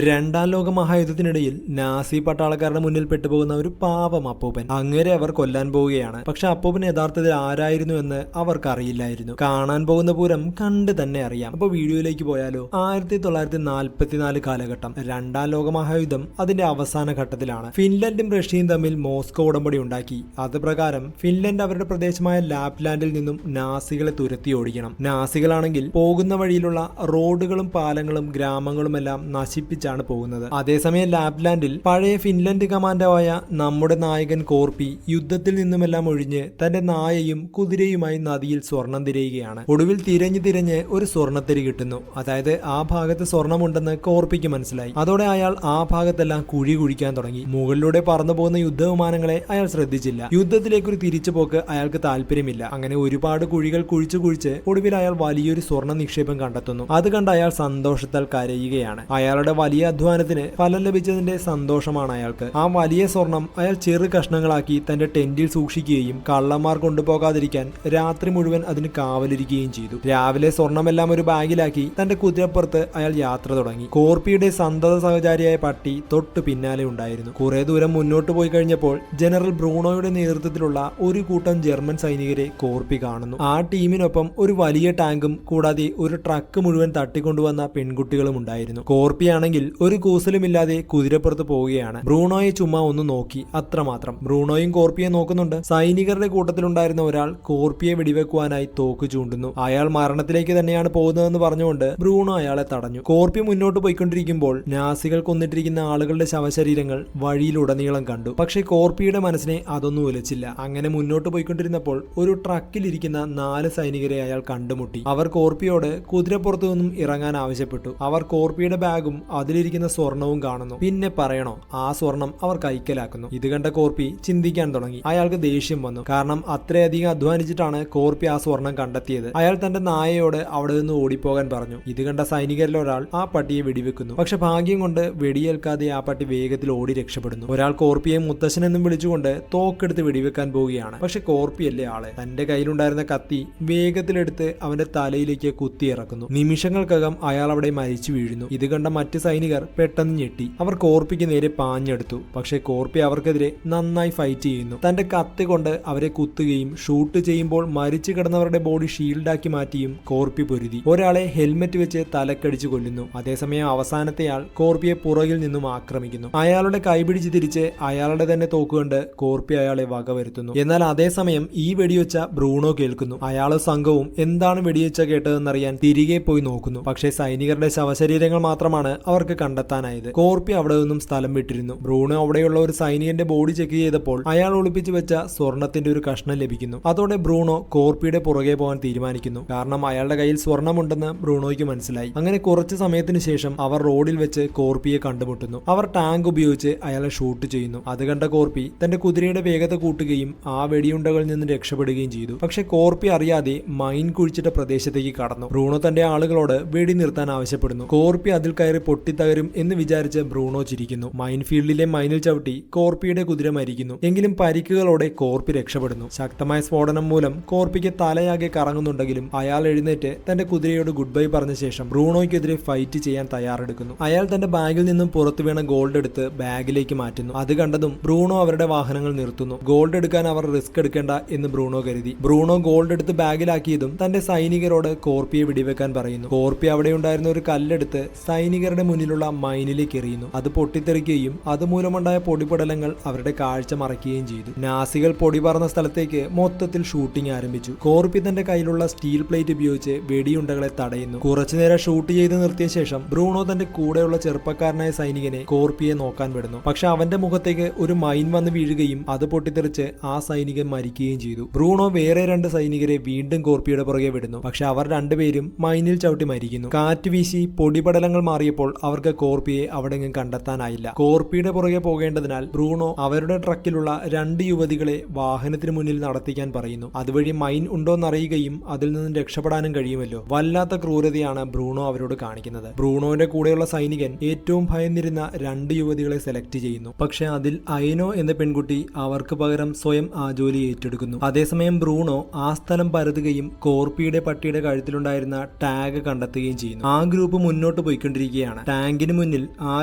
രണ്ടാം ലോക മഹായുദ്ധത്തിനിടയിൽ നാസി പട്ടാളക്കാരുടെ മുന്നിൽ പെട്ടുപോകുന്ന ഒരു പാവം അപ്പൂപ്പൻ. അങ്ങേരെ അവർ കൊല്ലാൻ പോവുകയാണ്. പക്ഷെ അപ്പൂപ്പൻ യഥാർത്ഥത്തിൽ ആരായിരുന്നു എന്ന് അവർക്ക് അറിയില്ലായിരുന്നു. കാണാൻ പോകുന്ന പൂരം കണ്ട് തന്നെ അറിയാം. അപ്പൊ വീഡിയോയിലേക്ക് പോയാലോ. 1944 കാലഘട്ടം, രണ്ടാം ലോക മഹായുദ്ധം അതിന്റെ അവസാന ഘട്ടത്തിലാണ്. ഫിൻലൻഡും റഷ്യയും തമ്മിൽ മോസ്കോ ഉടമ്പടി ഉണ്ടാക്കി. അത് പ്രകാരം ഫിൻലൻഡ് അവരുടെ പ്രദേശമായ ലാപ്ലാൻഡിൽ നിന്നും നാസികളെ തുരത്തി ഓടിക്കണം. നാസികളാണെങ്കിൽ പോകുന്ന വഴിയിലുള്ള റോഡുകളും പാലങ്ങളും ഗ്രാമങ്ങളും എല്ലാം നശിപ്പിച്ചാണ് പോകുന്നത്. അതേസമയം ലാപ്ലാൻഡിൽ പഴയ ഫിൻലൻഡ് കമാൻഡോയായ നമ്മുടെ നായകൻ കോർപ്പി യുദ്ധത്തിൽ നിന്നുമെല്ലാം ഒഴിഞ്ഞ് തന്റെ നായയും കുതിരയുമായി നദിയിൽ സ്വർണം തിരയുകയാണ്. ഒടുവിൽ തിരഞ്ഞ് ഒരു സ്വർണ്ണത്തിരി കിട്ടുന്നു. അതായത് ആ ഭാഗത്ത് സ്വർണമുണ്ടെന്ന് കോർപ്പിക്ക് മനസ്സിലായി. അതോടെ അയാൾ ആ ഭാഗത്തെല്ലാം കുഴി കുഴിക്കാൻ തുടങ്ങി. മുകളിലൂടെ പറന്നു പോകുന്ന യുദ്ധവിമാനങ്ങളെ അയാൾ ശ്രദ്ധിച്ചില്ല. യുദ്ധത്തിലേക്കൊരു തിരിച്ചുപോക്ക് അയാൾക്ക് താല്പര്യമില്ല. അങ്ങനെ ഒരുപാട് കുഴികൾ കുഴിച്ച് ഒടുവിൽ അയാൾ വലിയൊരു സ്വർണ്ണ നിക്ഷേപം കണ്ടെത്തുന്നു. അത് കണ്ട് അയാൾ സന്തോഷത്താൽ കരയുകയാണ്. അയാളുടെ വലിയ അധ്വാനത്തിന് ഫലം ലഭിച്ചതിന്റെ സന്തോഷമാണ് അയാൾക്ക്. ആ വലിയ സ്വർണം അയാൾ ചെറു കഷ്ണങ്ങളാക്കി തന്റെ ടെന്റിൽ സൂക്ഷിക്കുകയും കള്ളന്മാർ കൊണ്ടുപോകാതിരിക്കാൻ രാത്രി മുഴുവൻ അതിന് കാവലിരിക്കുകയും ചെയ്തു. രാവിലെ സ്വർണമെല്ലാം ഒരു ബാഗിലാക്കി തന്റെ കുതിരപ്പുറത്ത് അയാൾ യാത്ര തുടങ്ങി. കോർപ്പിയുടെ സന്തത സഹചാരിയായ പട്ടി തൊട്ടു പിന്നാലെ ഉണ്ടായിരുന്നു. കുറെ ദൂരം മുന്നോട്ട് പോയി കഴിഞ്ഞപ്പോൾ ജനറൽ ബ്രൂണോയുടെ നേതൃത്വത്തിലുള്ള ഒരു കൂട്ടം ജർമ്മൻ സൈനികരെ കോർപ്പി കാണുന്നു. ആ ടീമിനൊപ്പം ഒരു വലിയ ടാങ്കും കൂടാതെ ഒരു ട്രക്ക് മുഴുവൻ തട്ടിക്കൊണ്ടുവന്ന പെൺകുട്ടികളും ഉണ്ടായിരുന്നു. കോർപ്പിയാണെങ്കിൽ ഒരു കൂസലുമില്ലാതെ കുതിരപ്പുറത്ത് പോവുകയാണ്. ബ്രൂണോയെ ചുമ്മാ ഒന്ന് നോക്കി, അത്രമാത്രം. ബ്രൂണോയും കോർപ്പിയെ നോക്കുന്നുണ്ട്. സൈനികരുടെ കൂട്ടത്തിലുണ്ടായിരുന്ന ഒരാൾ കോർപ്പിയെ വെടിവെക്കുവാനായി തോക്ക് ചൂണ്ടുന്നു. അയാൾ മരണത്തിലേക്ക് തന്നെയാണ് പോകുന്നതെന്ന് പറഞ്ഞുകൊണ്ട് ബ്രൂണോ അയാളെ തടഞ്ഞു. കോർപ്പി മുന്നോട്ട് പോയിക്കൊണ്ടിരിക്കുമ്പോൾ നാസികൾ കൊന്നിട്ടിരിക്കുന്ന ആളുകളുടെ ശവശരീരങ്ങൾ വഴിയിലുടനീളം കണ്ടു. പക്ഷേ കോർപ്പിയുടെ മനസ്സിനെ അതൊന്നും ഉലച്ചില്ല. അങ്ങനെ മുന്നോട്ട് പോയിക്കൊണ്ടിരുന്നപ്പോൾ ഒരു ട്രക്കിലിരിക്കുന്ന 4 സൈനികരെ അയാൾ കണ്ടുമുട്ടി. അവർ കോർപ്പിയോട് കുതിരപ്പുറത്തു നിന്നും ഇറങ്ങാൻ ആവശ്യപ്പെട്ടു. അവർ കോർപ്പിയുടെ ബാഗും അതിലിരിക്കുന്ന സ്വർണവും കാണുന്നു. പിന്നെ പറയണോ, ആ സ്വർണം അവർ കൈക്കലാക്കുന്നു. ഇത് കണ്ട കോർപ്പി ചിന്തിക്കാൻ തുടങ്ങി. അയാൾക്ക് ദേഷ്യം വന്നു. കാരണം അത്രയധികം അധ്വാനിച്ചിട്ടാണ് കോർപ്പി ആ സ്വർണം കണ്ടെത്തിയത്. അയാൾ തന്റെ നായയോട് അവിടെ നിന്ന് ഓടിപ്പോകാൻ പറഞ്ഞു. ഇത് കണ്ട സൈനികരിൽ ഒരാൾ ആ പട്ടിയെ വെടിവെക്കുന്നു. പക്ഷെ ഭാഗ്യം കൊണ്ട് വെടിയേൽക്കാതെ ആ പട്ടി വേഗത്തിൽ ഓടി രക്ഷപ്പെടുന്നു. ഒരാൾ കോർപ്പിയെ മുത്തശ്ശൻ എന്നും വിളിച്ചുകൊണ്ട് തോക്കെടുത്ത് വെടിവെക്കാൻ പോവുകയാണ്. പക്ഷെ കോർപ്പിയല്ലേ ആള്. തന്റെ കയ്യിലുണ്ടായിരുന്ന കത്തി വേഗത്തിലെടുത്ത് അവന്റെ തലയിലേക്ക് കുത്തിയിറക്കുന്നു. നിമിഷങ്ങൾക്കകം അയാൾ അവിടെ മരിച്ചു വീഴുന്നു. ഇത് കണ്ട മറ്റ് സൈനികർ പെട്ടെന്ന് ഞെട്ടി. അവർ കോർപ്പിക്ക് നേരെ പാഞ്ഞെടുത്തു. പക്ഷെ കോർപ്പി അവർക്കെതിരെ നന്നായി ഫൈറ്റ് ചെയ്യുന്നു. തന്റെ കത്തി കൊണ്ട് അവരെ കുത്തുകയും ഷൂട്ട് ചെയ്യുമ്പോൾ മരിച്ചു കിടന്നവരുടെ ബോഡി ഷീൽഡാക്കി മാറ്റിയും കോർപ്പി പൊരുതി. ഒരാളെ ഹെൽമെറ്റ് വെച്ച് തലക്കടിച്ചു കൊല്ലുന്നു. അതേസമയം അവസാനത്തെയാൾ കോർപ്പിയെ പുറകിൽ നിന്നും ആക്രമിക്കുന്നു. അയാളുടെ കൈപിടിച്ച് തിരിച്ച് അയാളുടെ തന്നെ തോക്കുകൊണ്ട് കോർപ്പി അയാളെ വകവരുത്തുന്നു. എന്നാൽ അതേസമയം ഈ വെടിവെച്ച ബ്രൂണോ കേൾക്കുന്നു. അയാളും സംഘവും എന്താണ് വെടിവെച്ച കേട്ടതെന്നറിയാൻ തിരികെ പോയി നോക്കുന്നു. പക്ഷേ സൈനികരുടെ ശവശരീരങ്ങൾ മാത്രമാണ് അവർക്ക് കണ്ടെത്താനായത്. കോർപ്പി അവിടെ നിന്നും സ്ഥലം വിട്ടിരുന്നു. ബ്രൂണോ അവിടെയുള്ള ഒരു സൈനികന്റെ ബോഡി ചെക്ക് ചെയ്തപ്പോൾ അയാൾ ഒളിപ്പിച്ചു വെച്ച സ്വർണത്തിന്റെ ഒരു കഷ്ണം ലഭിക്കുന്നു. അതോടെ ബ്രൂണോ കോർപ്പിയുടെ പുറകെ പോകാൻ തീരുമാനിക്കുന്നു. കാരണം അയാളുടെ കയ്യിൽ സ്വർണമുണ്ടെന്ന് ബ്രൂണോയ്ക്ക് മനസ്സിലായി. അങ്ങനെ കുറച്ചു സമയത്തിന് ശേഷം അവർ റോഡിൽ വെച്ച് കോർപ്പിയെ കണ്ടുമുട്ടുന്നു. അവർ ടാങ്ക് ഉപയോഗിച്ച് അയാളെ ഷൂട്ട് ചെയ്യുന്നു. അത് കണ്ട കോർപ്പി തന്റെ കുതിരയുടെ വേഗത കൂട്ടുകയും ആ വെടിയുണ്ടകളിൽ നിന്ന് രക്ഷപ്പെടുകയും ചെയ്തു. പക്ഷെ കോർപ്പി അറിയാതെ മൈൻ കുഴിച്ചിട്ട പ്രദേശത്തേക്ക് കടന്നു. ബ്രൂണോ തന്റെ ആളുകളോട് വെടി നിർത്താൻ ആവശ്യപ്പെടുന്നു. കോർപ്പി അതിൽ കയറി പൊട്ടിത്തകരും എന്ന് വിചാരിച്ച് ബ്രൂണോ ചിരിക്കുന്നു. മൈൻ ഫീൽഡിലെ മൈനിൽ ചവിട്ടി കോർപ്പിയുടെ കുതിര മരിക്കുന്നു. എങ്കിലും പരിക്കുകളോടെ കോർപ്പി രക്ഷപ്പെടുന്നു. ശക്തമായ സ്ഫോടനം മൂലം കോർപ്പിക്ക് തലയാകെ കറങ്ങുന്നുണ്ടെങ്കിലും അയാൾ എഴുന്നേറ്റ് തന്റെ കുതിരയോട് ഗുഡ് ബൈ പറഞ്ഞ ശേഷം ബ്രൂണോയ്ക്കെതിരെ ഫൈറ്റ് ചെയ്യാൻ തയ്യാറെടുക്കുന്നു. അയാൾ തന്റെ ബാഗിൽ നിന്നും പുറത്തു വീണ ഗോൾഡ് എടുത്ത് ബാഗിലേക്ക് മാറ്റുന്നു. അത് കണ്ടതും ബ്രൂണോ അവരുടെ വാഹനങ്ങൾ നിർത്തുന്നു. ഗോൾഡ് എടുക്കാൻ അവർ റിസ്ക് എടുക്കേണ്ട എന്ന് ബ്രൂണോ കരുതി. ബ്രൂണോ ഗോൾഡ് എടുത്ത് ബാഗിലാക്കിയതും തന്റെ സൈനികരോട് കോർപ്പിയെ വെടിവെക്കാൻ പറയുന്നു. കോർപ്പി അവിടെ ഉണ്ടായിരുന്ന ഒരു കല്ലെടുത്ത് സൈനികരുടെ മുന്നിലുള്ള മൈനിലേക്ക് എറിയുന്നു. അത് പൊട്ടിത്തെറിക്കുകയും അതുമൂലമുണ്ടായ പൊടിപടലങ്ങൾ അവരുടെ കാഴ്ച മറയ്ക്കുകയും ചെയ്തു. നാസികൾ പൊടി പറന്ന സ്ഥലത്തേക്ക് മൊത്തത്തിൽ ഷൂട്ടിംഗ് ആരംഭിച്ചു. കോർപ്പി തന്റെ കയ്യിലുള്ള സ്റ്റീൽ പ്ലേറ്റ് ഉപയോഗിച്ച് വെടിയുണ്ടകളെ തടയുന്നു. കുറച്ചുനേരം ഷൂട്ട് ചെയ്ത് നിർത്തിയ ശേഷം ബ്രൂണോ തന്റെ കൂടെയുള്ള ചെറുപ്പക്കാരനായ സൈനികനെ കോർപ്പിയെ നോക്കാൻ വിടുന്നു. പക്ഷെ അവന്റെ മുഖത്തേക്ക് ഒരു മൈൻ വന്ന് വീഴുകയും അത് പൊട്ടിത്തെറിച്ച് ആ സൈനികൻ മരിക്കുകയും ചെയ്തു. ബ്രൂണോ വേറെ 2 സൈനികരെ വീണ്ടും കോർപ്പിയുടെ പുറകെ വിടുന്നു. പക്ഷെ അവർ രണ്ടുപേരും മൈനിൽ ചവിട്ടി മരിക്കുന്നു. കാറ്റ് വീശി പൊടിപടലങ്ങൾ മാറിയപ്പോൾ അവർക്ക് കോർപ്പിയെ അവിടെ കണ്ടെത്താനായില്ല. കോർപ്പിയുടെ പുറകെ പോകേണ്ടതിനാൽ ബ്രൂണോ അവരുടെ ട്രക്കിലുള്ള 2 യുവതികളെ വാഹനത്തിന് മുന്നിൽ നടത്തിക്കാൻ പറയുന്നു. അതുവഴി മൈൻ ഉണ്ടോന്നറിയുകയും അതിൽ നിന്നും രക്ഷപ്പെടാനും കഴിയുമല്ലോ. വല്ലാത്ത ക്രൂരതയാണ് ബ്രൂണോ അവരോട് കാണിക്കുന്നത്. ബ്രൂണോയുടെ കൂടെയുള്ള സൈനികൻ ഏറ്റവും ഭയന്നിരുന്ന 2 യുവതികളെ സെലക്ട് ചെയ്യുന്നു. പക്ഷെ അതിൽ ഐനോ എന്ന പെൺകുട്ടി അവർക്ക് പകരം സ്വയം ആ ജോലി ഏറ്റെടുക്കുന്നു. അതേസമയം ബ്രൂണോ ആ സ്ഥലം പരതുകയും കോർപ്പിയുടെ പട്ടിയുടെ കഴുത്തിലുണ്ടായിരുന്ന ടാഗ് കണ്ടെത്തുകയും ചെയ്യുന്നു. ആ ഗ്രൂപ്പ് മുന്നോട്ട് പോയിക്കൊണ്ടിരിക്കുകയാണ്. ടാങ്കിന് മുന്നിൽ ആ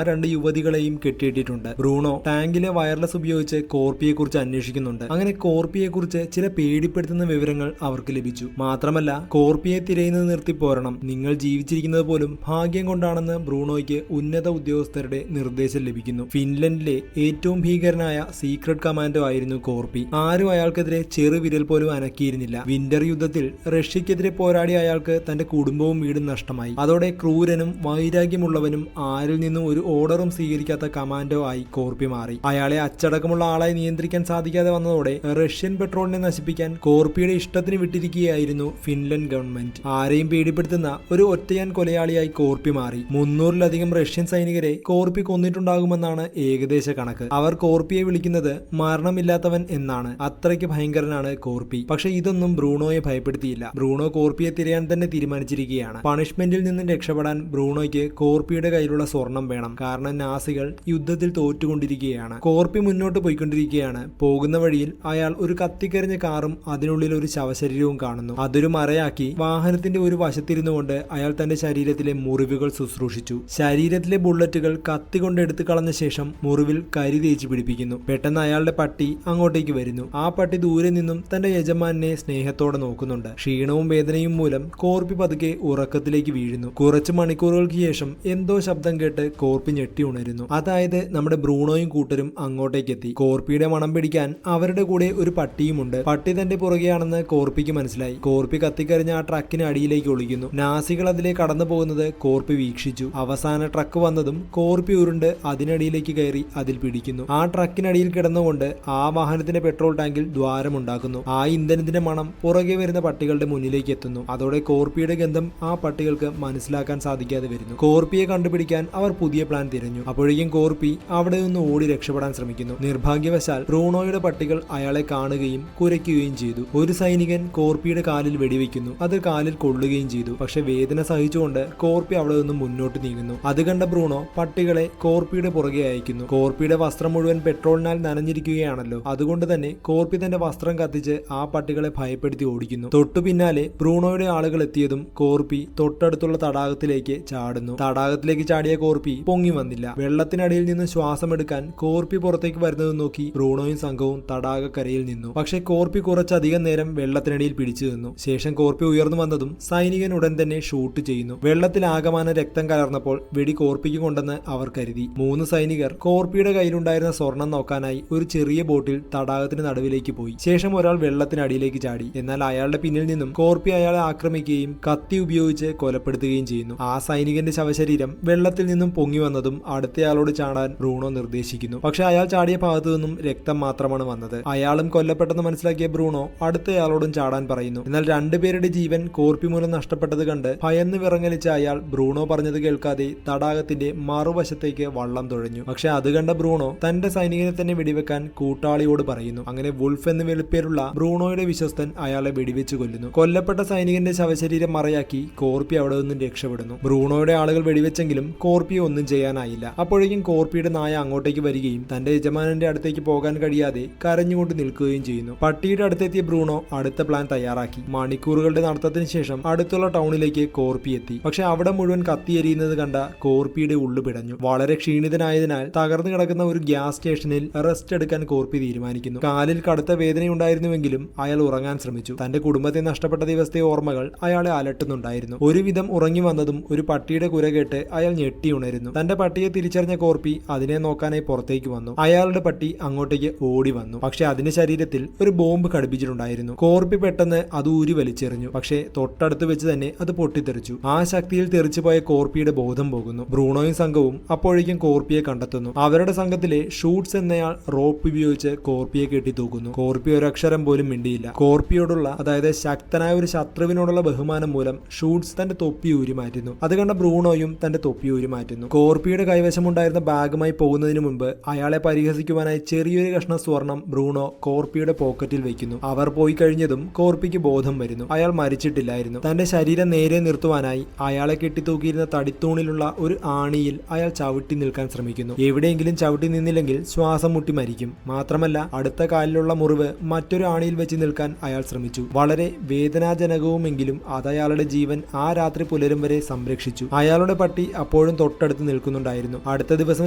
2 യുവതികളെയും കെട്ടിയിട്ടിട്ടുണ്ട്. ബ്രൂണോ ടാങ്കിലെ വയർലെസ് ഉപയോഗിച്ച് കോർപ്പിയെ കുറിച്ച് അന്വേഷിക്കുന്നുണ്ട്. അങ്ങനെ കോർപ്പിയെ കുറിച്ച് ചില പേടിപ്പെടുത്തുന്ന വിവരങ്ങൾ അവർക്ക് ലഭിച്ചു. മാത്രമല്ല കോർപ്പിയെ തിരയുന്നത് നിർത്തി പോരണം, നിങ്ങൾ ജീവിച്ചിരിക്കുന്നത് പോലും ഭാഗ്യം കൊണ്ടാണെന്ന് ബ്രൂണോയ്ക്ക് ഉന്നത ഉദ്യോഗസ്ഥരുടെ നിർദ്ദേശം ലഭിക്കുന്നു. ഫിൻലൻഡിലെ ഏറ്റവും ഭീകരനായ സീക്രട്ട് കമാൻഡോ ആയിരുന്നു കോർപ്പി. ആരും അയാൾക്കെതിരെ ചെറുവിരൽ പോലും അനക്കിയിരുന്നില്ല. വിന്റർ യുദ്ധത്തിൽ റഷ്യക്കെതിരെ പോരാടിയ അയാൾക്ക് തന്റെ കുടുംബവും വീടും നഷ്ടമായി. അതോടെ ക്രൂരനും വൈരാഗ്യമുള്ളവനും ആരിൽ നിന്നും ഒരു ഓർഡറും സ്വീകരിക്കാത്ത കമാൻഡോ ആയി കോർപ്പി മാറി. അയാളെ അച്ചടക്കമുള്ള ആളായി നിയന്ത്രിക്കാൻ സാധിക്കാതെ വന്നതോടെ റഷ്യൻ പെട്രോളിനെ നശിപ്പിക്കാൻ കോർപ്പിയുടെ ഇഷ്ടത്തിന് വിട്ടിരിക്കുകയായിരുന്നു ഫിൻലൻഡ് ഗവൺമെന്റ്. ആരെയും പേടിപ്പെടുത്തുന്ന ഒരു ഒറ്റയാൻ കൊലയാളിയായി കോർപ്പി മാറി. 300-ലധികം റഷ്യൻ സൈനികരെ കോർപ്പി കൊന്നിട്ടുണ്ടാകുമെന്നാണ് ഏകദേശ കണക്ക്. അവർ കോർപ്പിയെ വിളിക്കുന്നത് മരണമില്ലാത്തവൻ എന്നാണ്. അത്രയ്ക്ക് ഭയങ്കരനാണ് കോർപ്പി. പക്ഷെ ഇതൊന്നും ബ്രൂണോയെ ഭയപ്പെടുത്തിയില്ല. ബ്രൂണോ കോർപ്പിയെ തിരയാൻ തന്നെ തീരുമാനിച്ചിരിക്കുകയാണ്. പണിഷ്മെന്റിൽ നിന്നും രക്ഷപ്പെടാൻ ബ്രൂണോയ്ക്ക് കോർപ്പിയുടെ കയ്യിലുള്ള സ്വർണം വേണം. കാരണം നാസികൾ യുദ്ധത്തിൽ തോറ്റുകൊണ്ടിരിക്കുകയാണ്. കോർപ്പി മുന്നോട്ട് പോയിക്കൊണ്ടിരിക്കുകയാണ്. പോകുന്ന വഴിയിൽ അയാൾ ഒരു കത്തിക്കരിഞ്ഞ കാറും അതിനുള്ളിൽ ഒരു ശവശരീരവും കാണുന്നു. അതൊരു മറയാക്കി വാഹനത്തിന്റെ ഒരു വശത്തിരുന്നുകൊണ്ട് അയാൾ തന്റെ ശരീരത്തിലെ മുറിവുകൾ ശുശ്രൂഷിച്ചു. ശരീരത്തിലെ ബുള്ളറ്റുകൾ കത്തി കൊണ്ട് എടുത്തു കളഞ്ഞ ശേഷം മുറിവിൽ കരി തേച്ച് പിടിപ്പിക്കുന്നു. പെട്ടെന്ന് അയാളുടെ പട്ടി അങ്ങോട്ടേക്ക് വരുന്നു. ആ പട്ടി ദൂരെ നിന്നും തന്റെ യജമാനെ സ്നേഹത്തോടെ നോക്കുന്നുണ്ട്. ക്ഷീണവും വേദനയും മൂലം കോർപ്പി പതുക്കെ ഉറക്കത്തിലേക്ക് വീഴുന്നു. കുറച്ച് മണിക്കൂറുകൾക്ക് ശേഷം എന്തോ ശബ്ദം കേട്ട് കോർപ്പി ഞെട്ടി ഉണരുന്നു. അതായത് നമ്മുടെ ബ്രൂണോയും കൂട്ടരും അങ്ങോട്ടേക്ക് എത്തി. കോർപ്പിയുടെ മണം പിടിക്കാൻ അവരുടെ കൂടെ ഒരു പട്ടിയുമുണ്ട്. പട്ടി തന്റെ പുറകെയാണെന്ന് കോർപ്പിക്ക് മനസ്സിലായി. കോർപ്പി കത്തിക്കരിഞ്ഞ ആ ട്രക്കിന് അടിയിലേക്ക് ഒളിക്കുന്നു. നാസികൾ അതിലേക്ക് കടന്നു പോകുന്നത് കോർപ്പി വീക്ഷിച്ചു. അവസാന ട്രക്ക് വന്നതും കോർപ്പി ഉരുണ്ട് അതിനടിയിലേക്ക് കയറി അതിൽ പിടിക്കുന്നു. ആ ട്രക്കിനടിയിൽ കിടന്നുകൊണ്ട് ആ വാഹനത്തിന്റെ പെട്രോൾ ടാങ്കിൽ ദ്വാരമുണ്ടാക്കുന്നു. ആ ഇന്ധനത്തിന്റെ മണം പുറകെ വരുന്ന പട്ടികളുടെ മുന്നിലേക്ക് എത്തുന്നു. അതോടെ കോർപ്പിയുടെ ഗന്ധം ആ പട്ടികൾക്ക് മനസ്സിലാക്കാൻ സാധിക്കാതെ വരുന്നു. കോർപ്പിയെ കണ്ടുപിടിക്കാൻ അവർ പുതിയ പ്ലാൻ തിരഞ്ഞു. അപ്പോഴേക്കും കോർപ്പി അവിടെ നിന്ന് ഓടി രക്ഷപ്പെടാൻ ശ്രമിക്കുന്നു. നിർഭാഗ്യവശാൽ ബ്രൂണോയുടെ പട്ടികൾ അയാളെ കാണുകയും കുരയ്ക്കുകയും ചെയ്തു. ഒരു സൈനികൻ കോർപ്പിയുടെ കാലിൽ വെടിവെക്കുന്നു. അത് കാലിൽ കൊള്ളുകയും ചെയ്തു. പക്ഷെ വേദന സഹിച്ചുകൊണ്ട് കോർപ്പി അവിടെ നിന്നും മുന്നോട്ട് നീങ്ങുന്നു. അത് കണ്ട ബ്രൂണോ പട്ടികളെ കോർപ്പിയുടെ പുറകെ അയക്കുന്നു. കോർപ്പിയുടെ വസ്ത്രം മുഴുവൻ പെട്രോളിനാൽ നനഞ്ഞിരിക്കുകയാണല്ലോ. അതുകൊണ്ട് തന്നെ കോർപ്പി തന്റെ വസ്ത്രം കത്തിച്ച് ആ പട്ടികളെ ഭയപ്പെടുത്തി ഓടിക്കുന്നു. തൊട്ടു പിന്നാലെ ബ്രൂണോയുടെ ആളുകൾ എത്തിയതും കോർപ്പി തൊട്ടടുത്തുള്ള തടാകത്തിലേക്ക് ചാടുന്നു. തടാകത്തിലേക്ക് ചാടിയ കോർപ്പി പൊങ്ങി വന്നില്ല. വെള്ളത്തിനടിയിൽ നിന്ന് ശ്വാസം എടുക്കാൻ കോർപ്പി പുറത്തേക്ക് വരുന്നത് നോക്കി ബ്രൂണോയും സംഘവും തടാകക്കരയിൽ നിന്നു. പക്ഷെ കോർപ്പി കുറച്ചധികം നേരം വെള്ളത്തിനടിയിൽ പിടിച്ചു നിന്നു. ശേഷം കോർപ്പി ഉയർന്നു വന്നതും സൈനികൻ ഉടൻ തന്നെ ഷൂട്ട് ചെയ്യുന്നു. വെള്ളത്തിൽ ആകമാന രക്തം കലർന്നപ്പോൾ വെടി കോർപ്പിക്ക് കൊണ്ടെന്ന് അവർ കരുതി. 3 സൈനികർ കോർപ്പിയുടെ കയ്യിലുണ്ടായിരുന്ന സ്വർണം നോക്കാനായി ഒരു ചെറിയ ബോട്ടിൽ തടാകത്തിന് നടുവിലേക്ക് പോയി. ശേഷം ഒരാൾ വെള്ളത്തിനടിയിലേക്ക് ചാടി. എന്നാൽ അയാളുടെ പിന്നിൽ നിന്നും കോർപ്പി അയാളെ ആക്രമിക്കുകയും കത്തി ഉപയോഗിച്ച് കൊലപ്പെടുത്തുകയും ചെയ്യുന്നു. ആ സൈനികന്റെ ശവശരീരം വെള്ളത്തിൽ നിന്നും പൊങ്ങി വന്നതും അടുത്തയാളോട് ചാടാൻ ബ്രൂണോ നിർദ്ദേശിക്കുന്നു. പക്ഷെ അയാൾ ചാടിയ ഭാഗത്തു നിന്നും രക്തം മാത്രമാണ് വന്നത്. അയാളും കൊല്ലപ്പെട്ടെന്ന് മനസ്സിലാക്കിയ ബ്രൂണോ അടുത്തയാളോടും ചാടാൻ പറയുന്നു. എന്നാൽ 2 പേരുടെ ജീവൻ കോർപ്പി മൂലം നഷ്ടപ്പെട്ടത് കണ്ട് ഭയന്ന് വിറങ്ങലിച്ച അയാൾ ബ്രൂണോ പറഞ്ഞത് കേൾക്കാതെ തടാകത്തിന്റെ മറുവശത്തേക്ക് വള്ളം തുഴഞ്ഞു. പക്ഷെ അത് കണ്ട ബ്രൂണോ തന്റെ സൈനികനെ തന്നെ വെടിവെക്കാൻ കൂട്ടാളിയോട് പറയുന്നു. അങ്ങനെ വുൾഫ് എന്ന് വെളിപ്പേരുള്ള ബ്രൂണോയുടെ വിശ്വസ്തൻ അയാളെ വെടിവെച്ച് കൊല്ലുന്നു. കൊല്ലപ്പെട്ട സൈനികന്റെ ശവശരീരം മറയാക്കി കോർപ്പി അവിടെ നിന്നും രക്ഷപ്പെടുന്നു. ബ്രൂണോയുടെ ആളുകൾ വെടിവെച്ചെങ്കിലും കോർപ്പിയെ ഒന്നും ചെയ്യാനായില്ല. അപ്പോഴേക്കും കോർപ്പിയുടെ നായ അങ്ങോട്ടേക്ക് വരികയും തന്റെ യജമാനന്റെ അടുത്തേക്ക് പോകാൻ കഴിയാതെ കരഞ്ഞുകൊണ്ട് നിൽക്കുകയും ചെയ്യുന്നു. പട്ടിയുടെ അടുത്തെത്തിയ ബ്രൂണോ അടുത്ത പ്ലാൻ തയ്യാറാക്കി. മണിക്കൂറുകളുടെ നടത്തത്തിന് ശേഷം അടുത്തുള്ള ടൗണിലേക്ക് കോർപ്പി എത്തി. പക്ഷെ അവിടെ മുഴുവൻ കത്തിയെരിയുന്നത് കണ്ട കോർപ്പിയുടെ ഉള്ളു പിടഞ്ഞു. വളരെ ക്ഷീണിതനായതിനാൽ തകർന്നു കിടക്കുന്ന ഒരു ഗ്യാസ് സ്റ്റേഷനിൽ റെസ്റ്റ് എടുക്കാൻ കോർപ്പി തീരുമാനിക്കുന്നു. കാലിൽ കടുത്ത വേദനയുണ്ടായിരുന്നുവെങ്കിലും അയാൾ ഉറങ്ങാൻ ശ്രമിച്ചു. തന്റെ കുടുംബത്തെ നഷ്ടപ്പെട്ട ദിവസത്തെ ഓർമ്മകൾ അയാളെ അലട്ടുന്നുണ്ടായിരുന്നു. ഒരുവിധം ഉറങ്ങി വന്നതും ഒരു പട്ടിയുടെ കുര കേട്ട് അയാൾ ഞെട്ടി ഉണരുന്നു. തന്റെ പട്ടിയെ തിരിച്ചറിഞ്ഞ കോർപ്പി അതിനെ നോക്കാനായി പുറത്തേക്ക് വന്നു. അയാളുടെ പട്ടി അങ്ങോട്ടേക്ക് ഓടി വന്നു. പക്ഷെ അതിന്റെ ശരീരത്തിൽ ഒരു ബോംബ് ഘടിപ്പിച്ചിട്ടുണ്ടായിരുന്നു. കോർപ്പി പെട്ടെന്ന് അത് ഊരി വലിച്ചെറിഞ്ഞു. പക്ഷേ തൊട്ടടുത്ത് വെച്ച് തന്നെ അത് പൊട്ടിത്തെറിച്ചു. ആ ശക്തിയിൽ തെറിച്ചുപോയ കോർപ്പിയുടെ ബോധം പോകുന്നു. ബ്രൂണോയും സംഘവും അപ്പോഴേക്കും കോർപ്പിയെ കണ്ടെത്തുന്നു. അവരുടെ സംഘത്തിലെ ഷൂട്ട്സ് എന്നയാൾ റോപ്പ് ഉപയോഗിച്ച് കോർപ്പിയെ കെട്ടിത്തൂക്കുന്നു. കോർപ്പി ഒരക്ഷരം പോലും മിണ്ടിയില്ല. കോർപ്പിയോടുള്ള, അതായത് ശക്തനായ ഒരു ശത്രുവിനോടുള്ള ബഹുമാനം മൂലം ഷൂട്ട്സ് തന്റെ തൊപ്പി ഊരി മാറ്റുന്നു. അത് കണ്ട ബ്രൂണോയും തന്റെ തൊപ്പി ഊരി മാറ്റുന്നു. കോർപ്പിയുടെ കൈവശമുണ്ടായിരുന്ന ബാഗുമായി പോകുന്നതിന് മുമ്പ് അയാളെ പരിഹസിക്കുവാനായി ചെറിയൊരു കഷ്ണം സ്വർണം ബ്രൂണോ കോർപ്പിയുടെ പോക്കറ്റിൽ വെക്കുന്നു. അവർ പോയി കഴിഞ്ഞതും കോർപ്പിക്ക് ബോധം വരുന്നു. അയാൾ മരിച്ചിട്ടില്ലായിരുന്നു. തന്റെ ശരീരം നേരെ നിർത്തുവാനായി അയാളെ കെട്ടിത്തൂക്കിയിരുന്ന തടിത്തൂണിലുള്ള ഒരു ആണിയിൽ അയാൾ ചവിട്ടി നിൽക്കാൻ ശ്രമിക്കുന്നു. എവിടെയെങ്കിലും ചവിട്ടി നിന്നില്ലെങ്കിൽ ശ്വാസം മുട്ടി മരിക്കും. മാത്രമല്ല അടുത്ത കാലിലുള്ള മുറിവ് മറ്റൊരു ആണിയിൽ വെച്ച് നിൽക്കാൻ അയാൾ ശ്രമിച്ചു. വളരെ വേദനാജനകവുമെങ്കിലും അത് അയാളുടെ ജീവൻ ആ രാത്രി പുലരും വരെ സംരക്ഷിച്ചു. അയാളുടെ പട്ടി അപ്പോഴും തൊട്ടടുത്ത് നിൽക്കുന്നുണ്ടായിരുന്നു. അടുത്ത ദിവസം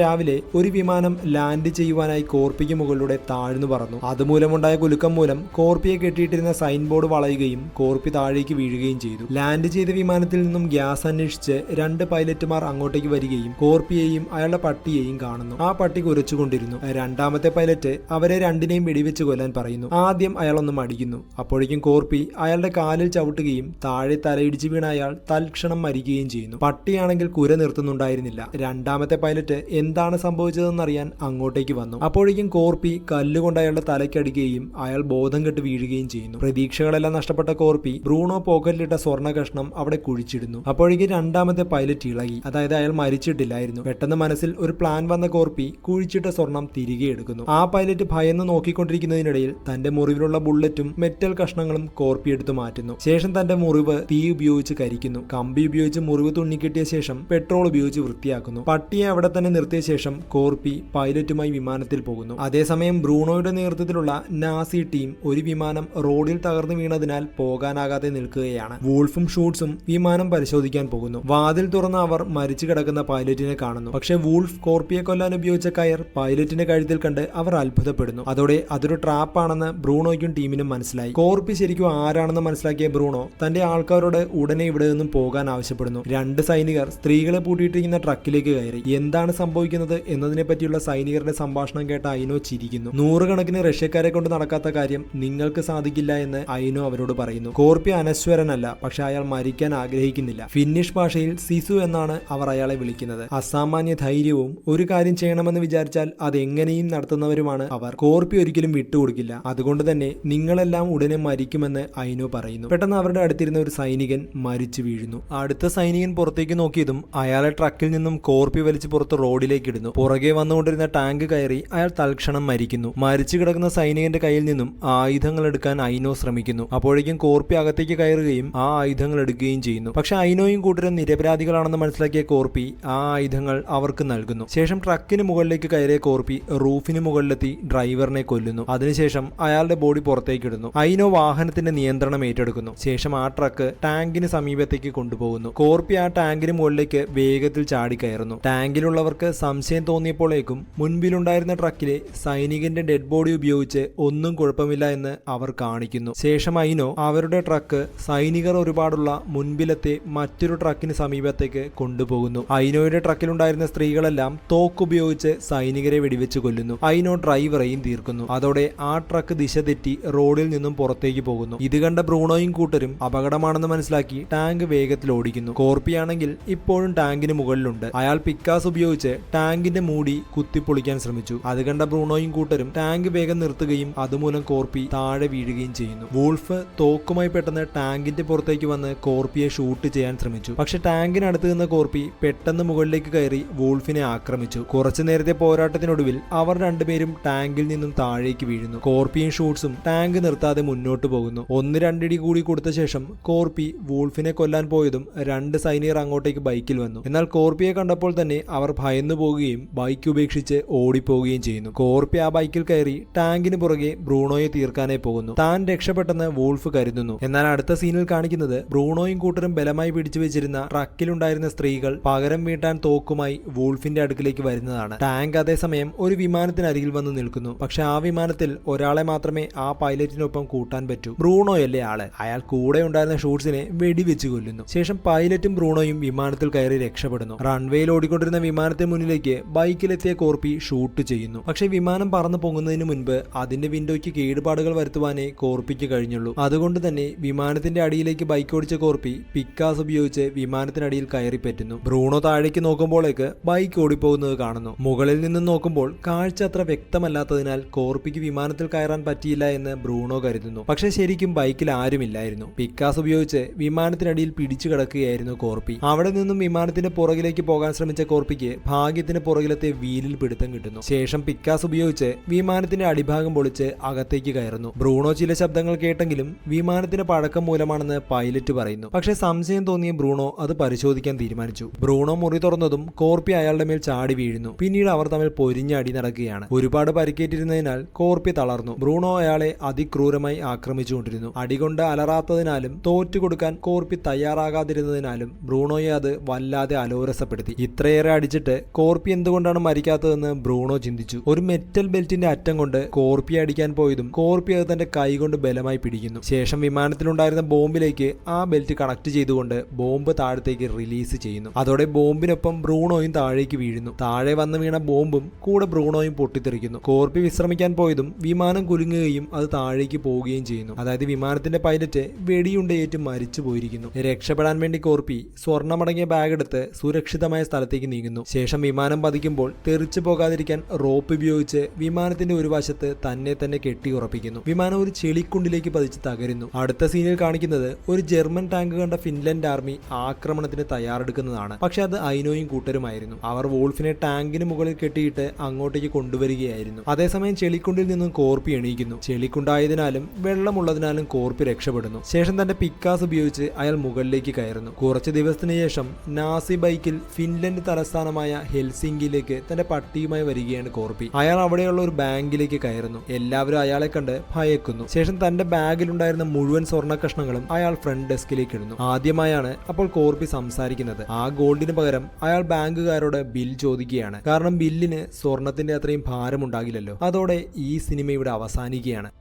രാവിലെ ഒരു വിമാനം ലാൻഡ് ചെയ്യുവാനായി കോർപ്പിക്ക് മുകളിലൂടെ താഴ്ന്നു പറന്നു. അതുമൂലമുണ്ടായ കുലുക്കം മൂലം കോർപ്പിയെ കെട്ടിയിട്ടിരുന്ന സൈൻ ബോർഡ് വളയുകയും കോർപ്പി താഴേക്ക് വീഴുകയും ചെയ്തു. ലാൻഡ് ചെയ്ത വിമാനത്തിൽ നിന്നും ഗ്യാസ് അന്വേഷിച്ച് 2 പൈലറ്റുമാർ അങ്ങോട്ടേക്ക് വരികയും കോർപ്പിയെയും അയാളുടെ പട്ടിയെയും കാണുന്നു. ആ പട്ടി കുരച്ചുകൊണ്ടിരുന്നു. രണ്ടാമത്തെ പൈലറ്റ് അവരെ രണ്ടിനെയും വെടിവെച്ച് കൊല്ലാൻ പറയുന്നു. ആദ്യം അയാളൊന്നും അടിക്കുന്നു. അപ്പോഴേക്കും കോർപ്പി അയാളുടെ കാലിൽ ചവിട്ടുകയും താഴെ തലയിടിച്ച് വീണ അയാൾ തൽക്ഷണം മരിക്കുകയും ചെയ്യുന്നു. പട്ടിയാണെങ്കിൽ കുര നിർത്തുന്നുണ്ടായിരുന്നില്ല. രണ്ടാമത്തെ പൈലറ്റ് എന്താണ് സംഭവിച്ചതെന്നറിയാൻ അങ്ങോട്ടേക്ക് വന്നു. അപ്പോഴേക്കും കോർപ്പി കല്ലുകൊണ്ട് അയാളുടെ തലയ്ക്കടിക്കുകയും അയാൾ ബോധം കെട്ട് വീഴുകയും ചെയ്യുന്നു. പ്രതീക്ഷകളെല്ലാം നഷ്ടപ്പെട്ട കോർപ്പി ബ്രൂണോ പോക്കറ്റിലിട്ട സ്വർണ്ണ കഷ്ണം അവിടെ കുഴിച്ചിടുന്നു. അപ്പോഴേക്കും രണ്ടാമത്തെ പൈലറ്റ് ഇളകി. അതായത് അയാൾ മരിച്ചിട്ടില്ലായിരുന്നു. പെട്ടെന്ന് മനസ്സിൽ ഒരു പ്ലാൻ വന്ന കോർപ്പി കുഴിച്ചിട്ട സ്വർണം തിരികെ എടുക്കുന്നു. ആ പൈലറ്റ് ഭയന്ന് നോക്കിക്കൊണ്ടിരിക്കുന്നതിനിടയിൽ തന്റെ മുറിവിലുള്ള ബുള്ളറ്റും മെറ്റൽ കഷ്ണങ്ങളും കോർപ്പി എടുത്തു മാറ്റുന്നു. ശേഷം തന്റെ മുറിവ് തീ ഉപയോഗിച്ച് കരിക്കുന്നു. കമ്പി ഉപയോഗിച്ച് മുറിവ് തുന്നിക്കെട്ടിയ ശേഷം പെട്രോൾ ഉപയോഗിച്ച് വൃത്തിയാക്കുന്നു. പട്ടിയെ അവിടെ തന്നെ നിർത്തിയ ശേഷം കോർപ്പി പൈലറ്റുമായി വിമാനത്തിൽ പോകുന്നു. അതേസമയം ബ്രൂണോയുടെ നേതൃത്വത്തിലുള്ള നാസി ടീം ഒരു വിമാനം റോഡിൽ തകർന്നു വീണതിനാൽ പോകാനാകാതെ നിൽക്കുകയാണ്. വൂൾഫും ഷൂട്ട്സും വിമാനം പരിശോധിക്കാൻ പോകുന്നു. വാതിൽ തുറന്ന അവർ മരിച്ചു കിടക്കുന്ന പൈലറ്റിനെ കാണുന്നു. പക്ഷേ വൂൾഫ് കോർപ്പിയെ കൊല്ലാൻ ഉപയോഗിച്ച കയർ പൈലറ്റിന്റെ കഴുത്തിൽ കണ്ട് അവർ അത്ഭുതപ്പെടുന്നു. അതോടെ അതൊരു ട്രാപ്പാണെന്ന് ബ്രൂണോയ്ക്കും ടീമിനും മനസ്സിലായി. കോർപ്പി ശരിക്കും ആരാണെന്ന് മനസ്സിലാക്കിയ ബ്രൂണോ തന്റെ ആൾക്കാരോട് ഉടനെ ഇവിടെ നിന്നും പോകാൻ ആവശ്യപ്പെടുന്നു. 2 സൈനികർ സ്ത്രീകളെ പൂട്ടിയിട്ടിരിക്കുന്ന ട്രക്കിലേക്ക് കയറി. എന്താണ് സംഭവിക്കുന്നത് എന്നതിനെ പറ്റിയുള്ള സൈനികരുടെ സംഭാഷണം കേട്ട ഐനോ ചിരിക്കുന്നു. 100 കണക്കിന് റഷ്യക്കാരെ കൊണ്ട് നടക്കാത്ത കാര്യം നിങ്ങൾക്ക് സാധിക്കില്ല എന്ന് ഐനോ അവരോട് പറയുന്നു. കോർപ്പി അനശ്വരനല്ല, പക്ഷെ അയാൾ മരിക്കാൻ ആഗ്രഹിക്കുന്നില്ല. ഫിന്നിഷ് ഭാഷയിൽ സിസു എന്നാണ് അവർ അയാളെ വിളിക്കുന്നത്. അസാമാന്യ ധൈര്യവും ഒരു കാര്യം ചെയ്യണമെന്ന് വിചാരിച്ചാൽ അതെങ്ങനെയും നടത്തുന്നവരുമാണ് അവർ. കോർപ്പി ഒരിക്കലും വിട്ടുകൊടുക്കില്ല. അതുകൊണ്ട് തന്നെ നിങ്ങളെല്ലാം ഉടനെ മരിക്കുമെന്ന് ഐനോ പറയുന്നു. പെട്ടെന്ന് അവരുടെ അടുത്തിരുന്ന ഒരു സൈനികൻ മരിച്ചു വീഴുന്നു. അടുത്ത സൈനികൻ പുറത്തേക്ക് നോക്കിയതും അയാളെ ട്രക്കിൽ നിന്നും കോർപ്പി വലിച്ചു പുറത്ത് റോഡിലേക്ക് ഇടുന്നു. പുറകെ വന്നുകൊണ്ടിരുന്ന ടാങ്ക് കയറി അയാൾ തൽക്ഷണം മരിക്കുന്നു. മരിച്ചു കിടക്കുന്ന സൈനികന്റെ കയ്യിൽ നിന്നും ആയുധങ്ങൾ എടുക്കാൻ ഐനോ ശ്രമിക്കുന്നു. അപ്പോഴേക്കും കോർപ്പി അകത്തേക്ക് കയറുകയും ആ ആയുധങ്ങൾ എടുക്കുകയും ചെയ്യുന്നു. പക്ഷെ ഐനോയും കൂട്ടരും നിരപരാധികളാണെന്ന് മനസ്സിലാക്കിയ കോർപ്പി ആ ആയുധങ്ങൾ അവർക്ക് നൽകുന്നു. ശേഷം ട്രക്കിന് മുകളിലേക്ക് കയറിയ കോർപ്പി റൂഫിന് മുകളിലെത്തി ഡ്രൈവറിനെ കൊല്ലുന്നു. അതിനുശേഷം അയാളുടെ ബോഡി പുറത്തേക്ക് ഇടുന്നു. ഐനോ വാഹനത്തിന്റെ നിയന്ത്രണം ഏറ്റെടുക്കുന്നു. ശേഷം ആ ട്രക്ക് ടാങ്കിന് സമീപത്തേക്ക് കൊണ്ടുപോകുന്നു. കോർപ്പി ആ ടാങ്കിന് മുകളിലേക്ക് വേഗത്തിൽ ചാടിക്കയറുന്നു. ടാങ്കിലുള്ളവർക്ക് സംശയം തോന്നിയപ്പോഴേക്കും മുൻപിലുണ്ടായിരുന്ന ട്രക്കിലെ സൈനികന്റെ ഡെഡ് ബോഡി ഉപയോഗിച്ച് ഒന്നും കുഴപ്പമില്ല എന്ന് അവർ കാണിക്കുന്നു. ശേഷം ഐനോ അവരുടെ ട്രക്ക് സൈനികർ ഒരുപാടുള്ള മുൻപിലത്തെ മറ്റൊരു ട്രക്കിന് സമീപത്തേക്ക് കൊണ്ടുപോകുന്നു. ഐനോയുടെ ട്രക്കിലുണ്ടായിരുന്ന സ്ത്രീകളെല്ലാം തോക്കുപയോഗിച്ച് സൈനികരെ വെടിവെച്ച് കൊല്ലുന്നു. ഐനോ ഡ്രൈവറെയും തീർക്കുന്നു. അതോടെ ആ ട്രക്ക് ദിശ തെറ്റി റോഡിൽ നിന്നും പുറത്തേക്ക് പോകുന്നു. ഇത് കണ്ട ബ്രൂണോയും കൂട്ടരും അപകടമാണെന്ന് മനസ്സിലാക്കി ടാങ്ക് വേഗത്തിൽ ഓടിക്കുന്നു. കോർപ്പിയാണെങ്കിൽ ഇപ്പോഴും ടാങ്കിന് മുകളിലുണ്ട്. അയാൾ പിക്കാസ് ഉപയോഗിച്ച് ടാങ്കിന്റെ മൂടി കുത്തിപ്പൊളിക്കാൻ ശ്രമിച്ചു. അത് കണ്ട ബ്രൂണോയും കൂട്ടരും ടാങ്ക് വേഗം നിർത്തുകയും അതുമൂലം കോർപ്പി താഴെ വീഴുകയും ചെയ്യുന്നു. വൂൾഫ് തോക്കുമായി പെട്ടെന്ന് ടാങ്കിന്റെ പുറത്തേക്ക് വന്ന് കോർപ്പിയെ ഷൂട്ട് ചെയ്യാൻ ശ്രമിച്ചു. പക്ഷെ ടാങ്കിനടുത്ത് നിന്ന കോർപ്പി പെട്ടെന്ന് മുകളിലേക്ക് കയറി വൂൾഫിനെ ആക്രമിച്ചു. കുറച്ചു നേരത്തെ പോരാട്ടത്തിനൊടുവിൽ അവർ രണ്ടുപേരും ടാങ്കിൽ നിന്നും താഴേക്ക് വീഴുന്നു. കോർപ്പിയും ഷൂട്ട്സും ടാങ്ക് നിർത്താതെ മുന്നോട്ട് പോകുന്നു. 1-2 ഇടി കൂടി കൊടുത്ത ശേഷം കോർപ്പി വൂൾഫിനെ കൊല്ലാൻ പോയതും 2 സൈനികർ അങ്ങോട്ടേക്ക് ബൈക്കിൽ വന്നു. എന്നാൽ കോർപ്പിയെ കണ്ടപ്പോൾ തന്നെ അവർ ഭയന്നു പോവുകയും ബൈക്ക് ഉപേക്ഷിച്ച് ഓടിപ്പോവുകയും ചെയ്യുന്നു. കോർപ്പി ആ ബൈക്കിൽ കയറി ടാങ്കിന് പുറകെ ബ്രൂണോയെ തീർക്കാനായി പോകുന്നു. താൻ രക്ഷപ്പെട്ടെന്ന് വൂൾഫ് കരുതുന്നു. എന്നാൽ അടുത്ത സീനിൽ കാണിക്കുന്നത് ബ്രൂണോയും കൂട്ടരും ബലമായി പിടിച്ചു വെച്ചിരുന്ന ട്രക്കിലുണ്ടായിരുന്ന സ്ത്രീകൾ പകരം വീട്ടാൻ തോക്കുമായി വൂൾഫിന്റെ അടുക്കിലേക്ക് വരുന്നതാണ്. ടാങ്ക് അതേസമയം ഒരു വിമാനത്തിനരികിൽ വന്ന് നിൽക്കുന്നു. പക്ഷെ ആ വിമാനത്തിൽ ഒരാളെ മാത്രമേ ആ പൈലറ്റിനൊപ്പം കൂട്ടാൻ പറ്റൂ. ബ്രൂണോയല്ലേ ആള്. അയാൾ കൂടെ ഉണ്ടായിരുന്ന ഷൂട്ട്സിനെ വെടിവെച്ച് കൊല്ലുന്നു. ശേഷം പൈലറ്റും ബ്രൂണോയും വിമാനത്തിൽ കയറി രക്ഷപ്പെടുന്നു. റൺവേയിൽ ഓടിക്കൊണ്ടിരുന്ന വിമാനത്തിന് മുന്നിലേക്ക് ബൈക്കിലെത്തിയ കോർപ്പി ഷൂട്ട് ചെയ്യുന്നു. പക്ഷെ വിമാനം പറന്നു പോകുന്നതിന് മുൻപ് അതിന്റെ വിൻഡോയ്ക്ക് കേടുപാടുകൾ വരുത്തുവാനേ കോർപ്പിക്ക് കഴിഞ്ഞുള്ളൂ. അതുകൊണ്ട് തന്നെ വിമാനത്തിന്റെ അടിയിലേക്ക് ബൈക്ക് ഓടിച്ച കോർപ്പി പിക്കാസ് ഉപയോഗിച്ച് വിമാനത്തിനടിയിൽ കയറി പറ്റുന്നു. ബ്രൂണോ താഴേക്ക് നോക്കുമ്പോഴേക്ക് ബൈക്ക് ഓടിപ്പോകുന്നത് കാണുന്നു. മുകളിൽ നിന്നും നോക്കുമ്പോൾ കാഴ്ച അത്ര വ്യക്തമല്ലാത്തതിനാൽ കോർപ്പിക്ക് വിമാനത്തിൽ കയറാൻ പറ്റിയില്ല എന്ന് ബ്രൂണോ കരുതുന്നു. പക്ഷെ ശരിക്കും ബൈക്കിൽ ആരുമില്ലായിരുന്നു. പിക്കാസ് ഉപയോഗിച്ച് വിമാനത്തിനടിയിൽ പിടിച്ചു കിടക്കുകയായിരുന്നു കോർപ്പി. അവിടെ നിന്നും വിമാനത്തിന്റെ പുറകിലേക്ക് പോകാൻ ശ്രമിച്ച കോർപ്പിക്ക് ഭാഗ്യത്തിന് പുറകിലത്തെ വീലിൽ പിടുത്തം കിട്ടുന്നു. ശേഷം പിക്കാസ് ഉപയോഗിച്ച് വിമാനത്തിന്റെ അടിഭാഗം പൊളിച്ച് അകത്തേക്ക് കയറുന്നു. ബ്രൂണോ ചില ശബ്ദങ്ങൾ കേട്ടെങ്കിലും വിമാനത്തിന്റെ പഴക്കം മൂലമാണെന്ന് പൈലറ്റ് പറയുന്നു. പക്ഷെ സംശയം തോന്നിയ ബ്രൂണോ അത് പരിശോധിക്കാൻ തീരുമാനിച്ചു. ബ്രൂണോ മുറി തുറന്നതും കോർപ്പി അയാളുടെ മേൽ ചാടി വീഴുന്നു. പിന്നീട് അവർ തമ്മിൽ പൊരിഞ്ഞടി നടക്കുകയാണ്. ഒരുപാട് പരിക്കേറ്റിരുന്നതിനാൽ കോർപ്പി തളർന്നു. ബ്രൂണോ അയാളെ അതിക്രൂരമായി ആക്രമിച്ചുകൊണ്ടിരുന്നു. അടികൊണ്ട് അലറാത്തതിനാലും തോറ്റുകൊടുക്കാൻ കോർപ്പി തയ്യാറാകാതിരുന്നതിനാലും ബ്രൂണോയെ അത് വല്ലാതെ വല്ലാതെ അലോരസപ്പെടുത്തി. ഇത്രയേറെ അടിച്ചിട്ട് കോർപ്പി എന്തുകൊണ്ടാണ് മരിക്കാത്തതെന്ന് ബ്രൂണോ ചിന്തിച്ചു. ഒരു മെറ്റൽ ബെൽറ്റിന്റെ അറ്റം കൊണ്ട് കോർപ്പിയെ അടിക്കാൻ പോയതും കോർപ്പി അത് തന്റെ കൈ കൊണ്ട് ബലമായി പിടിക്കുന്നു. ശേഷം വിമാനത്തിലുണ്ടായിരുന്ന ബോംബിലേക്ക് ആ ബെൽറ്റ് കണക്ട് ചെയ്തുകൊണ്ട് ബോംബ് താഴത്തേക്ക് റിലീസ് ചെയ്യുന്നു. അതോടെ ബോംബിനൊപ്പം ബ്രൂണോയും താഴേക്ക് വീഴുന്നു. താഴെ വന്ന് വീണ ബോംബും കൂടെ ബ്രൂണോയും പൊട്ടിത്തെറിക്കുന്നു. കോർപ്പി വിശ്രമിക്കാൻ പോയതും വിമാനം കുലുങ്ങുകയും അത് താഴേക്ക് പോവുകയും ചെയ്യുന്നു. അതായത് വിമാനത്തിന്റെ പൈലറ്റ് വെടിയുണ്ടയേറ്റ് മരിച്ചു പോയിരിക്കുന്നു. രക്ഷപ്പെടാൻ വേണ്ടി കോർപ്പി സ്വർണ്ണമടങ്ങിയ ബാഗ് എടുത്ത് സുരക്ഷിതമായ സ്ഥലത്തേക്ക് നീങ്ങുന്നു. ശേഷം വിമാനം പതിക്കുമ്പോൾ തെറിച്ചു പോകാതിരിക്കാൻ റോപ്പ് ഉപയോഗിച്ച് വിമാനത്തിന്റെ ഒരു വശത്ത് തന്നെ കെട്ടി ഉറപ്പിക്കുന്നു. വിമാനം ഒരു ചെളിക്കുണ്ടിലേക്ക് പതിച്ച് തകരുന്നു. അടുത്ത സീനിൽ കാണിക്കുന്നത് ഒരു ജർമ്മൻ ടാങ്ക് കണ്ട ഫിൻലൻഡ് ആർമി ആക്രമണത്തിന് തയ്യാറെടുക്കുന്നതാണ്. പക്ഷെ അത് ഐനോയും കൂട്ടരുമായിരുന്നു. അവർ വോൾഫിനെ ടാങ്കിന് മുകളിൽ കെട്ടിയിട്ട് അങ്ങോട്ടേക്ക് കൊണ്ടുവരികയായിരുന്നു. അതേസമയം ചെളിക്കുണ്ടിൽ നിന്നും കോർപ്പി എണീക്കുന്നു. ചെളിക്കുണ്ടായതിനാലും വെള്ളമുള്ളതിനാലും കോർപ്പി രക്ഷപ്പെടുന്നു. ശേഷം തന്റെ പിക്കാസ് ഉപയോഗിച്ച് അയാൾ മുകളിലേക്ക് കയറുന്നു. കുറച്ച് ദിവസത്തിന് ശേഷം നാസി ബൈക്കിൽ ഫിൻലൻഡ് തലസ്ഥാനമായ ഹെൽസിങ്കിയിലേക്ക് തന്റെ പട്ടിയുമായി വരികയാണ് കോർപ്പി. അയാൾ അവിടെയുള്ള ഒരു ബാങ്കിലേക്ക് കയറുന്നു. എല്ലാവരും അയാളെ കണ്ട് ഭയക്കുന്നു. ശേഷം തന്റെ ബാഗിലുണ്ടായിരുന്ന മുഴുവൻ സ്വർണ്ണ കഷ്ണങ്ങളും അയാൾ ഫ്രണ്ട് ഡെസ്കിലേക്ക് ഇടുന്നു. ആദ്യമായാണ് അപ്പോൾ കോർപ്പി സംസാരിക്കുന്നത്. ആ ഗോൾഡിന് പകരം അയാൾ ബാങ്കുകാരോട് ബിൽ ചോദിക്കുകയാണ്. കാരണം ബില്ലിന് സ്വർണത്തിന്റെ അത്രയും ഭാരമുണ്ടാകില്ലല്ലോ. അതോടെ ഈ സിനിമ ഇവിടെ അവസാനിക്കുകയാണ്.